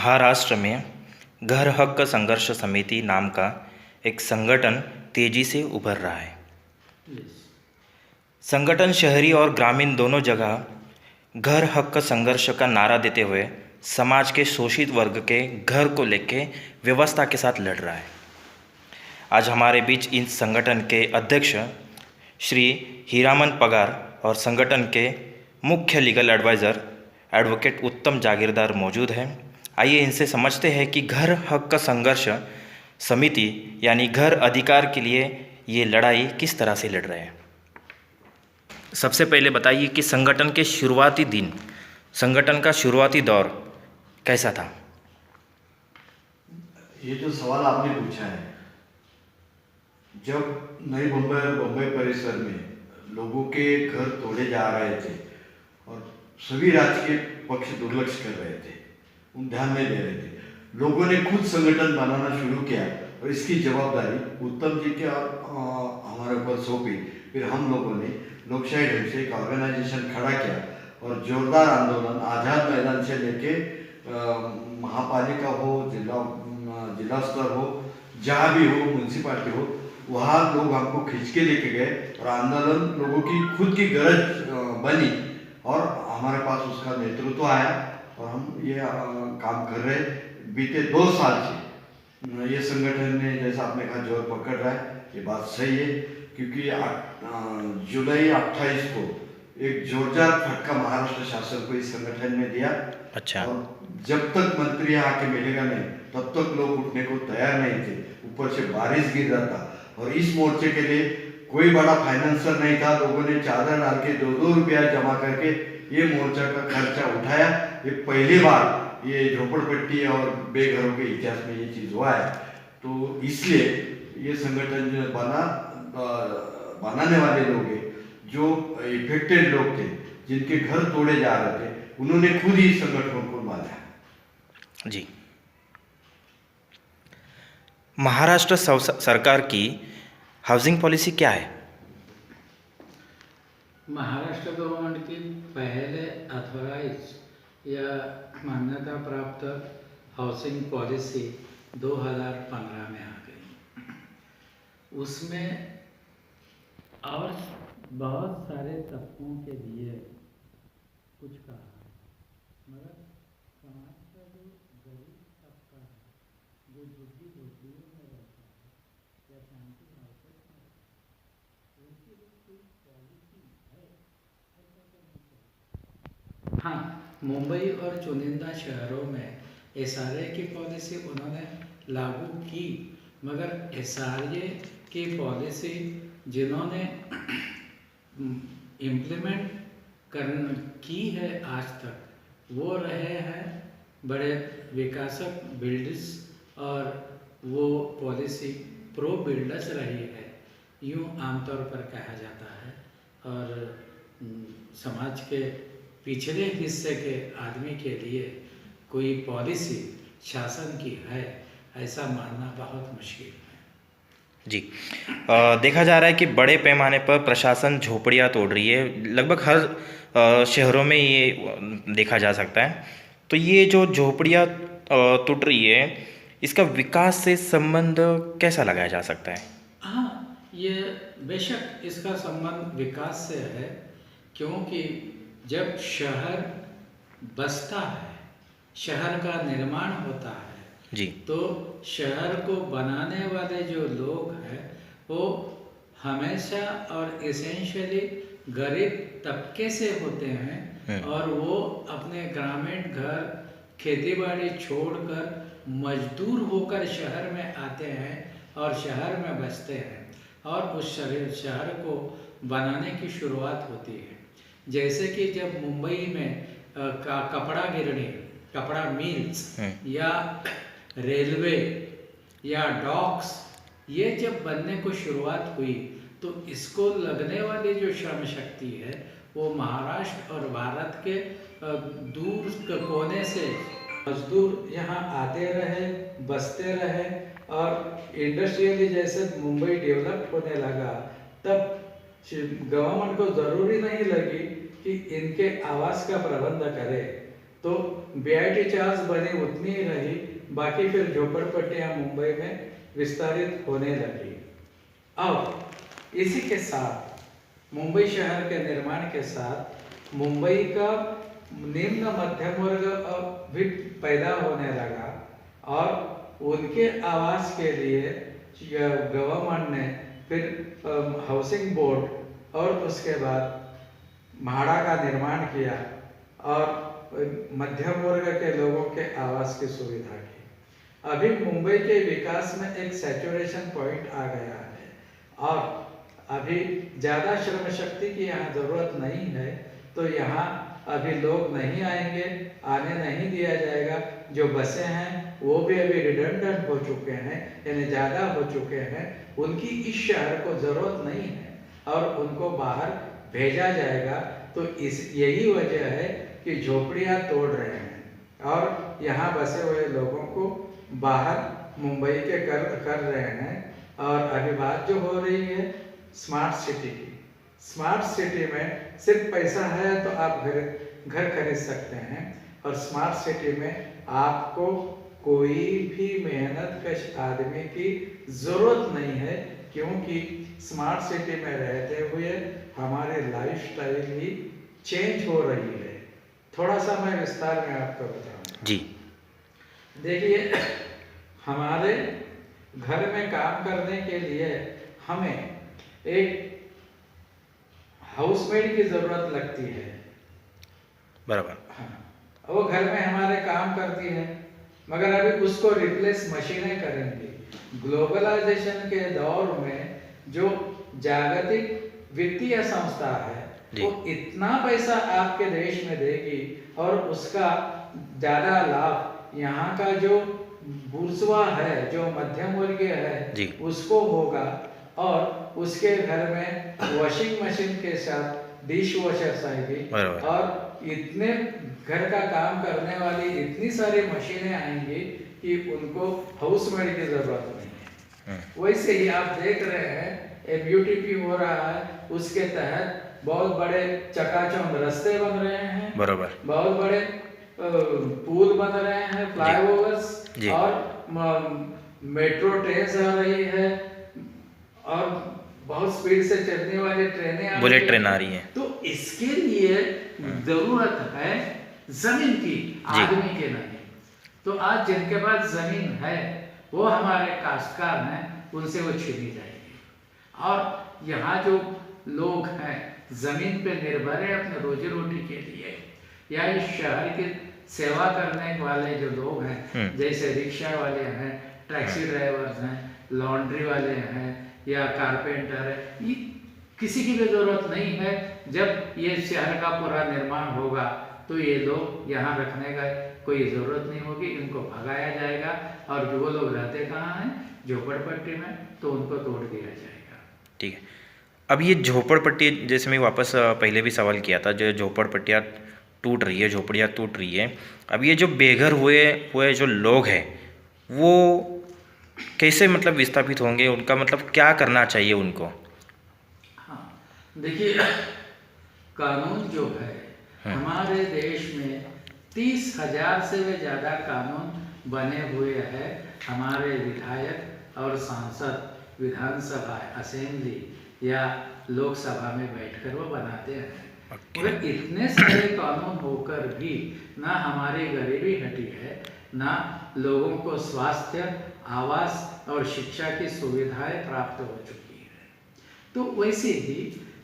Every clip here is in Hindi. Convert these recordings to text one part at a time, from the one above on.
महाराष्ट्र में घर हक संघर्ष समिति नाम का एक संगठन तेजी से उभर रहा है। संगठन शहरी और ग्रामीण दोनों जगह घर हक संघर्ष का नारा देते हुए समाज के शोषित वर्ग के घर को लेकर व्यवस्था के साथ लड़ रहा है। आज हमारे बीच इस संगठन के अध्यक्ष श्री हीरामन पगार और संगठन के मुख्य लीगल एडवाइज़र एडवोकेट उत्तम जागीरदार मौजूद हैं। आइए इनसे समझते हैं कि घर हक का संघर्ष समिति यानी घर अधिकार के लिए ये लड़ाई किस तरह से लड़ रहे हैं। सबसे पहले बताइए कि संगठन के शुरुआती दिन, संगठन का शुरुआती दौर कैसा था? ये जो सवाल आपने पूछा है, जब नई मुंबई और बम्बई परिसर में लोगों के घर तोड़े जा रहे थे और सभी राजकीय पक्ष दुर्लक्ष कर रहे थे, उन ध्यान नहीं दे रहे थे, लोगों ने खुद संगठन बनाना शुरू किया और इसकी जवाबदारी उत्तम जी के और हमारे ऊपर सौंपी। फिर हम लोगों ने लोकशाही ढंग से एक ऑर्गेनाइजेशन खड़ा किया और जोरदार आंदोलन आज़ाद मैदान से लेके महापालिका हो, जिला स्तर हो, जहाँ भी हो, म्यूनसिपालिटी हो, वहाँ लोग हमको खींच के लेके गए और आंदोलन लोगों की खुद की गरज बनी और हमारे पास उसका नेतृत्व आया और हम ये काम कर रहे बीते 2 साल से। ये संगठन ने, जैसा आपने कहा, जोर पकड़ रहा है, ये बात सही है, क्योंकि जुलाई 28 को एक जोरदार फटका महाराष्ट्र शासन को इस संगठन ने दिया। अच्छा। और जब तक मंत्री यहाँ आके मिलेगा नहीं, तब तक लोग उठने को तैयार नहीं थे। ऊपर से बारिश गिर रहा था और इस मोर्चे के लिए कोई बड़ा फाइनेंसर नहीं था। लोगों ने चादर डाल के 2-2 रुपया जमा करके ये मोर्चा का खर्चा उठाया। ये पहली बार ये झोपड़पट्टी और बेघरों के इतिहास में ये चीज़ हुआ है। तो इसलिए ये संगठन जो बनाने वाले लोग हैं, जो इफेक्टेड लोग थे, जिनके घर तोड़े जा रहे थे, उन्होंने खुद ही संगठन को माना जी। महाराष्ट्र सरकार की हाउसिंग पॉलिसी क्या है? महाराष्ट्र गवर्नमेंट की पहले अथॉराइज या मान्यता प्राप्त हाउसिंग पॉलिसी 2015 में आ गई। उसमें और बहुत सारे तबकों के लिए कुछ कहा, मगर समाज का जो गरीब तबका है, जो झुग्गी झोपड़ियों में रहता है या शांति मार्केट में रहता है, उनके लिए कोई पॉलिसी है ऐसा तो नहीं चलता। हाँ, मुंबई और चुनिंदा शहरों में एसआरए की पॉलिसी उन्होंने लागू की, मगर एसआरए की पॉलिसी जिन्होंने इम्प्लीमेंट की है आज तक, वो रहे हैं बड़े विकासक बिल्डर्स और वो पॉलिसी प्रो बिल्डर्स रही है, यूँ आमतौर पर कहा जाता है। और समाज के पिछड़े हिस्से के आदमी के लिए कोई पॉलिसी शासन की है ऐसा मानना बहुत मुश्किल है। जी। देखा जा रहा है कि बड़े पैमाने पर प्रशासन झोपड़ियाँ तोड़ रही है। लगभग हर शहरों में ये देखा जा सकता है। तो ये जो झोपड़ियाँ टूट रही है, इसका विकास से संबंध कैसा लगाया जा सकता है? हाँ, ये बेशक इसका संबंध विकास से है, क्योंकि जब शहर बसता है, शहर का निर्माण होता है जी, तो शहर को बनाने वाले जो लोग हैं वो हमेशा और एसेंशियली गरीब तबके से होते हैं और वो अपने ग्रामीण घर खेतीबाड़ी छोड़कर मजदूर होकर शहर में आते हैं और शहर में बसते हैं और उस शहर को बनाने की शुरुआत होती है। जैसे कि जब मुंबई में कपड़ा गिरनी, कपड़ा मिल्स या रेलवे या डॉक्स ये जब बनने को शुरुआत हुई, तो इसको लगने वाली जो श्रम शक्ति है वो महाराष्ट्र और भारत के दूर कोने से मजदूर यहाँ आते रहे, बसते रहे और इंडस्ट्रियली जैसे मुंबई डेवलप होने लगा, तब गवर्नमेंट को ज़रूरी नहीं लगी कि इनके आवास का प्रबंध करे, तो BIT चार्ज बनी उतनी ही रही, बाकी फिर झोपड़पट्टियां मुंबई में विस्तारित होने लगी। अब इसी के साथ मुंबई शहर के निर्माण के साथ मुंबई का निम्न मध्यम वर्ग भी पैदा होने लगा और उनके आवास के लिए गवर्नमेंट ने फिर हाउसिंग बोर्ड और उसके बाद म्हाड़ा का निर्माण किया और मध्यम वर्ग के लोगों के आवास की सुविधा की। अभी मुंबई के विकास में एक सैचुरेशन पॉइंट आ गया है और अभी ज़्यादा श्रम शक्ति की यहाँ ज़रूरत नहीं है, तो यहाँ अभी लोग नहीं आएंगे, आने नहीं दिया जाएगा। जो बसें हैं वो भी अभी रिडंडेंट हो चुके हैं, यानी ज़्यादा हो चुके हैं, उनकी इस शहर को ज़रूरत नहीं है और उनको बाहर भेजा जाएगा। तो यही वजह है कि झोपड़ियाँ तोड़ रहे हैं और यहाँ बसे हुए लोगों को बाहर मुंबई के कर रहे हैं। और अभी बात जो हो रही है स्मार्ट सिटी की, स्मार्ट सिटी में सिर्फ पैसा है तो आप घर खरीद सकते हैं और स्मार्ट सिटी में आपको कोई भी मेहनत कश आदमी की ज़रूरत नहीं है, क्योंकि स्मार्ट सिटी में रहते हुए हमारे लाइफस्टाइल ही चेंज हो रही है। थोड़ा सा मैं विस्तार में आपको बताऊं। जी देखिए, हमारे घर में काम करने के लिए हमें एक हाउसमेड की ज़रूरत लगती है, बराबर। हाँ, वो घर में हमारे काम करती है, मगर अभी उसको रिप्लेस मशीनें करेंगी। ग्लोबलाइजेशन के दौर में जो जागतिक वित्तीय संस्था है वो इतना पैसा आपके देश में देगी और उसका ज़्यादा लाभ यहाँ का जो बुर्जुआ है, जो मध्यम वर्गीय है, उसको होगा। और उसके घर में वॉशिंग मशीन के साथ डिश वॉशर्स आएगी और इतने घर का काम करने वाली इतनी सारी मशीनें आएंगी कि उनको हाउसमेड की जरूरत नहीं है। वैसे ही आप देख रहे हैं MUTP हो रहा है, उसके तहत बहुत बड़े चकाचौंध रास्ते बन रहे हैं, बराबर, बहुत बड़े पुल बन रहे हैं, फ्लाईओवर्स और मेट्रो ट्रेन आ रही है और बहुत स्पीड से चलने वाली ट्रेनें बुलेट ट्रेन आ रही है। तो इसके लिए जरूरत है जमीन की, आदमी के नहीं। तो आज जिनके पास जमीन है वो हमारे काश्तकार हैं, उनसे वो छीनी जाएगी। और यहाँ जो लोग हैं जमीन पे निर्भर है अपने रोजी रोटी के लिए, या इस शहर की सेवा करने वाले जो लोग हैं, जैसे रिक्शा वाले हैं, टैक्सी ड्राइवर्स हैं, लॉन्ड्री वाले हैं या कारपेंटर है, ये किसी की भी जरूरत नहीं है। जब ये शहर का पूरा निर्माण होगा तो ये लोग यहाँ रखने का कोई ज़रूरत नहीं होगी, इनको भगाया जाएगा। और जो वो लोग रहते कहाँ हैं, झोपड़पट्टी में, तो उनको तोड़ दिया जाएगा। ठीक है। अब ये झोपड़पट्टी, जैसे मैं वापस पहले भी सवाल किया था, जो झोपड़पट्टियाँ टूट रही है, झोपड़ियाँ टूट रही है, अब ये जो बेघर हुए जो लोग हैं वो कैसे मतलब विस्थापित होंगे, उनका मतलब क्या करना चाहिए उनको? हाँ, देखिए, कानून जो है हमारे देश में 30,000 से भी ज़्यादा कानून बने हुए हैं। हमारे विधायक और सांसद विधानसभा, असेंबली या लोकसभा में बैठकर वो बनाते हैं। मगर इतने सारे कानून होकर भी ना हमारी गरीबी हटी है, ना लोगों को स्वास्थ्य, आवास और शिक्षा की सुविधाएं प्राप्त हो चुकी है। तो वैसे ही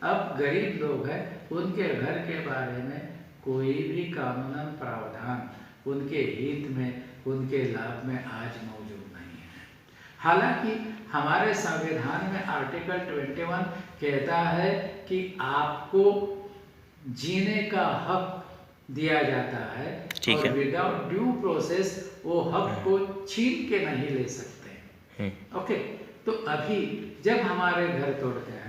अब गरीब लोग हैं, उनके घर के बारे में कोई भी कानूनन प्रावधान उनके हित में, उनके लाभ में आज मौजूद नहीं है। हालांकि हमारे संविधान में आर्टिकल 21 कहता है कि आपको जीने का हक दिया जाता है और विदाउट ड्यू प्रोसेस वो हक को छीन के नहीं ले सकते। ओके, तो अभी जब हमारे घर तोड़ते हैं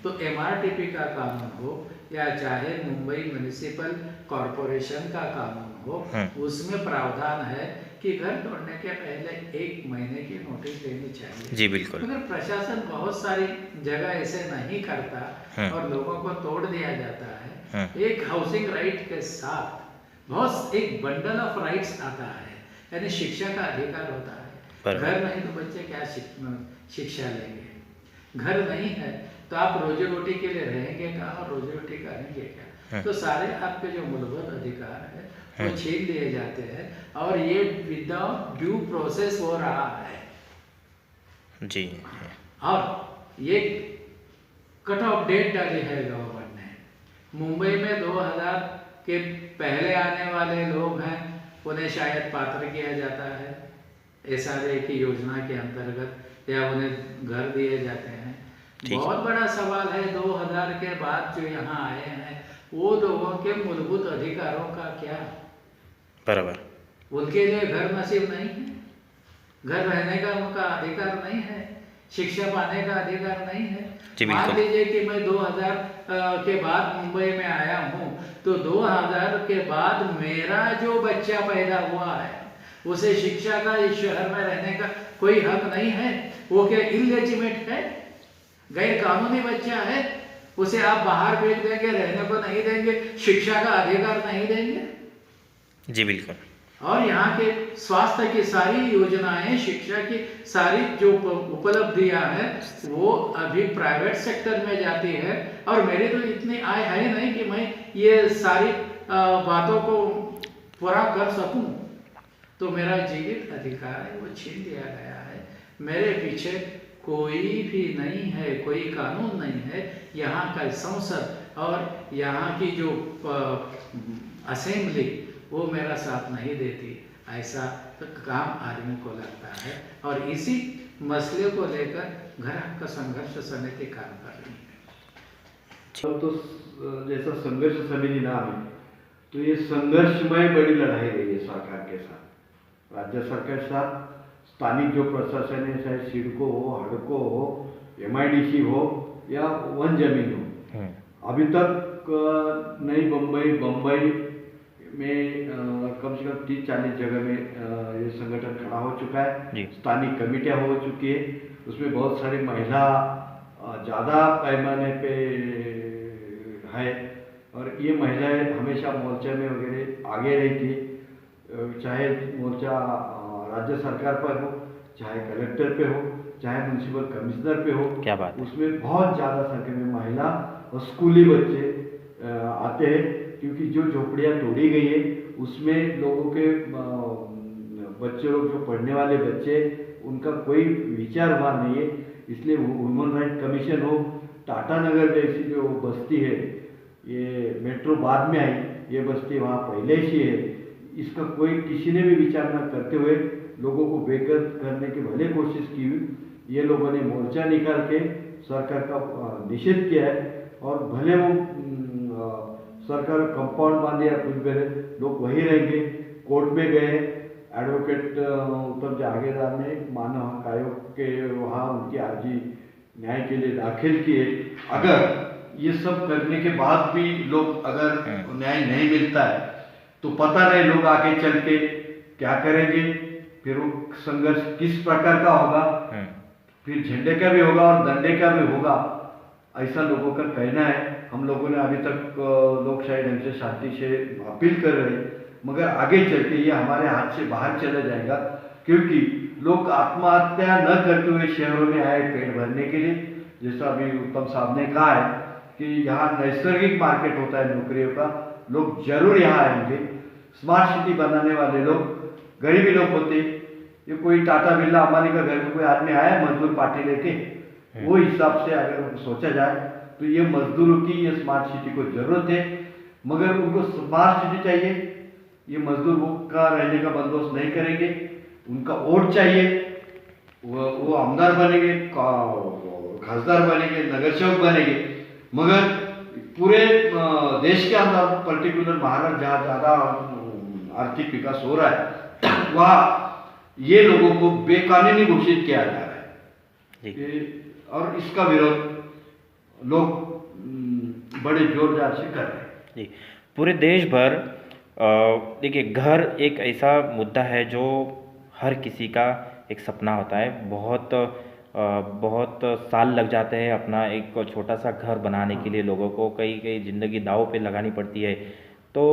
तो MRTP का कानून हो या चाहे मुंबई म्युनिसिपल कॉरपोरेशन का कानून हो, उसमें प्रावधान है कि घर तोड़ने के पहले 1 महीने की नोटिस देनी चाहिए। जी बिल्कुल। मगर प्रशासन बहुत सारी जगह ऐसे नहीं करता और लोगों को तोड़ दिया जाता है। एक हाउसिंग राइट के साथ बहुत एक बंडल ऑफ राइट्स आता है, यानी शिक्षा का अधिकार होता है। बराबर। घर नहीं तो बच्चे क्या शिक्षा लेंगे? घर नहीं है तो आप रोजी रोटी के लिए रहेंगे कहाँ और रोजी रोटी करेंगे क्या? तो सारे आपके जो मूलभूत अधिकार है वो छीन लिए जाते हैं, और ये विदाउट ड्यू प्रोसेस हो रहा है। जी। और ये कट ऑफ डेट डाली है गवर्नमेंट ने। मुंबई में 2000 के पहले आने वाले लोग हैं, उन्हें शायद पात्र किया जाता है SRA की योजना के अंतर्गत, या उन्हें घर दिए जाते हैं। बहुत बड़ा सवाल है 2000 के बाद जो यहाँ आए हैं वो लोगों के मूलभूत अधिकारों का क्या? बराबर। उनके लिए घर नसीब नहीं है, घर रहने का उनका अधिकार नहीं है, शिक्षा पाने का अधिकार नहीं है। मान लीजिए कि मैं 2000 के बाद मुंबई में आया हूँ, तो 2000 के बाद मेरा जो बच्चा पैदा हुआ है उसे शिक्षा का इस शहर में रहने का कोई हक नहीं है। वो क्या इलेजिटिमेट है, गैर कानूनी बच्चा है, उसे आप बाहर भेज देंगे, रहने को नहीं देंगे, शिक्षा का अधिकार नहीं देंगे? जी बिल्कुल। और यहाँ के स्वास्थ्य की सारी योजनाएं, शिक्षा की सारी जो उपलब्धियां हैं वो अभी प्राइवेट सेक्टर में जाती है, और मेरी तो इतनी आय है नहीं कि मैं ये सारी बातों को पूरा कर सकूं। तो मेरा जीवित अधिकार है वो छीन लिया गया है। मेरे पीछे कोई भी नहीं है, कोई कानून नहीं है। यहाँ का संसद और यहाँ की जो असेंबली वो मेरा साथ नहीं देती, ऐसा तो काम आदमी को लगता है। और इसी मसले को लेकर घर हक संघर्ष समिति काम कर रही है। तो जैसा संघर्ष समिति नाम है, तो ये संघर्षमय बड़ी लड़ाई रही है सरकार के साथ, राज्य सरकार के साथ, स्थानिक जो प्रशासन है, चाहे सिडको हो, हडको हो, MIDC हो या वन जमीन हो। अभी तक नई बम्बई में कम से कम 30-40 जगह में ये संगठन खड़ा हो चुका है। स्थानिक कमेटियां हो चुकी है, उसमें बहुत सारी महिला ज़्यादा पैमाने पे है, और ये महिलाएं हमेशा मोर्चे में वगैरह आगे रहती, चाहे मोर्चा राज्य सरकार पर हो, चाहे कलेक्टर पे हो, चाहे म्यूनसिपल कमिश्नर पे हो। क्या बात है। उसमें बहुत ज़्यादा संख्या में महिला और स्कूली बच्चे आते हैं, क्योंकि जो झोपड़ियाँ तोड़ी गई है उसमें लोगों के बच्चे लोग, जो पढ़ने वाले बच्चे, उनका कोई विचार वहाँ नहीं है। इसलिए ह्यूमन राइट कमीशन हो, टाटा नगर जैसी जो बस्ती है, ये मेट्रो बाद में आई, ये बस्ती वहाँ पहले ही है, इसका कोई किसी ने भी विचार न करते हुए लोगों को बेघर करने की भले कोशिश की हुई, ये लोगों ने मोर्चा निकाल के सरकार का निषेध किया है। और भले वो सरकार कंपाउंड बांधे या कुछ करे, लोग वही रहेंगे। कोर्ट में गए, एडवोकेट उत्तम जहागीरदार ने मानव हक आयोग के वहाँ उनकी अर्जी न्याय के लिए दाखिल की है। अगर ये सब करने के बाद भी लोग अगर न्याय नहीं मिलता है तो पता नहीं लोग आगे चल के क्या करेंगे, फिर वो संघर्ष किस प्रकार का होगा, फिर झंडे का भी होगा और डंडे का भी होगा, ऐसा लोगों का कहना है। हम लोगों ने अभी तक लोकशाही ढंग से शांति से अपील कर रहे हैं, मगर आगे चल के ये हमारे हाथ से बाहर चला जाएगा, क्योंकि लोग आत्महत्या न करते हुए शहरों में आए पेट भरने के लिए। जैसा अभी उत्तम साहब ने कहा है कि यहाँ नैसर्गिक मार्केट होता है नौकरियों का, लोग जरूर यहाँ आएंगे। स्मार्ट सिटी बनाने वाले लोग गरीबी लोग होते, ये कोई टाटा बिरला अंबानी का घर में कोई आदमी आया मजदूर पार्टी लेके, वो हिसाब से अगर सोचा जाए तो ये मजदूरों की ये स्मार्ट सिटी को जरूरत है, मगर उनको स्मार्ट सिटी चाहिए। ये मजदूर वो का रहने का बंदोबस्त नहीं करेंगे, उनका वोट चाहिए, वो आमदार बनेंगे, खासदार बनेंगे, नगर सेवक बनेंगे, मगर पूरे देश के अंदर पर्टिकुलर महाराष्ट्र जहाँ ज़्यादा आर्थिक विकास हो रहा है वहाँ ये लोगों को बेकानूनी घोषित किया जा रहा है, और इसका विरोध लोग बड़े जोरदार से कर रहे हैं। जी, पूरे देश भर देखिए, घर एक ऐसा मुद्दा है जो हर किसी का एक सपना होता है। बहुत साल लग जाते हैं अपना एक छोटा सा घर बनाने के लिए, लोगों को कई ज़िंदगी दांव पे लगानी पड़ती है। तो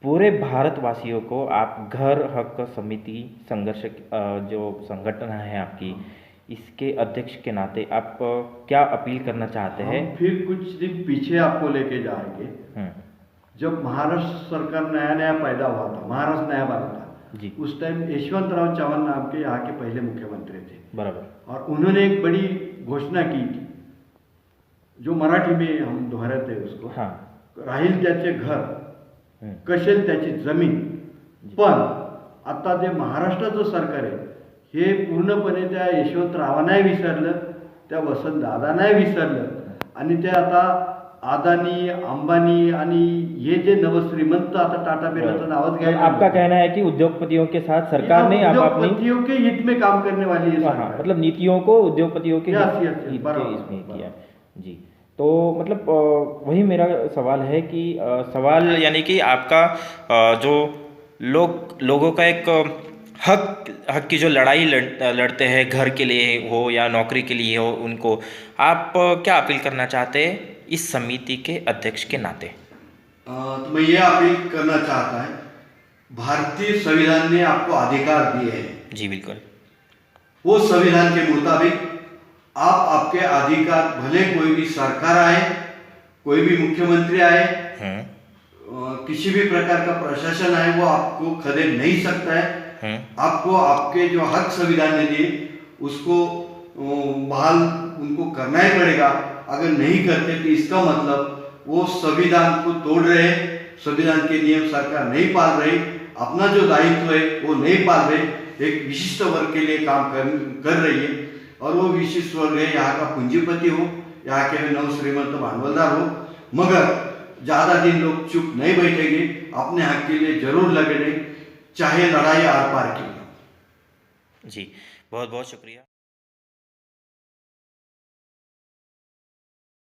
पूरे भारतवासियों को आप घर हक समिति संघर्ष जो संगठन है आपकी, इसके अध्यक्ष के नाते आप क्या अपील करना चाहते हैं? हम फिर कुछ दिन पीछे आपको लेके जाएंगे। हम्म, जब महाराष्ट्र सरकार नया नया पैदा हुआ था, महाराष्ट्र नया बना था, जी उस टाइम यशवंतराव चव्हाण नाम के यहाँ के पहले मुख्यमंत्री थे बराबर। और उन्होंने एक बड़ी घोषणा की थी, जो मराठी में हम दोहराते हैं उसको, हाँ राहील त्याचे घर, हम्म, कशेल त्याची जमीन. पण आता जे महाराष्ट्राचं सरकार आहे हे पूर्णपणे त्या यशवंतरावांनाही विसरलं, त्या वसंतदादांनाही विसरलं आणि ते आता अदानी, अंबानी आणि हे जे नवश्रीमंत आता टाटा बिर्लाचं नावच मतलब घ्यायला आपका कहना है कि उद्योगपतियों के साथ सरकार ने आप अपनी उद्योगपतियों के हित में काम करने वाली है हाँ सरकार. मतलब नीतियों को उद्योगपतियों के Yes, हित yes, yes, हित बराबर, के इसमें बराबर. किया जी। तो मतलब वही मेरा सवाल है कि सवाल यानी कि आपका जो लोगों का एक हक की जो लड़ाई लड़ते हैं, घर के लिए हो या नौकरी के लिए हो, उनको आप क्या अपील करना चाहते हैं इस समिति के अध्यक्ष के नाते? तो मैं ये अपील करना चाहता है, भारतीय संविधान ने आपको अधिकार दिए हैं, जी बिल्कुल। वो संविधान के मुताबिक आप आपके अधिकार, भले कोई भी सरकार आए, कोई भी मुख्यमंत्री आए, किसी भी प्रकार का प्रशासन आए, वो आपको खदेड़ नहीं सकता है. आपको आपके जो हक संविधान ने दिए उसको बहाल उनको करना ही पड़ेगा. अगर नहीं करते तो इसका मतलब वो संविधान को तोड़ रहे हैं, संविधान के नियम सरकार नहीं पाल रही, अपना जो दायित्व है वो नहीं पाल रहे, एक विशिष्ट वर्ग के लिए काम कर रही है. और वो विशिष्ट वर्ग है यहाँ का पूंजीपति हो, यहाँ के नवश्रीमंत भांडवलदार हो. मगर ज़्यादा दिन लोग चुप नहीं बैठेंगे, अपने हक के लिए जरूर लगे, चाहे लड़ाई आर पार की. जी बहुत बहुत शुक्रिया।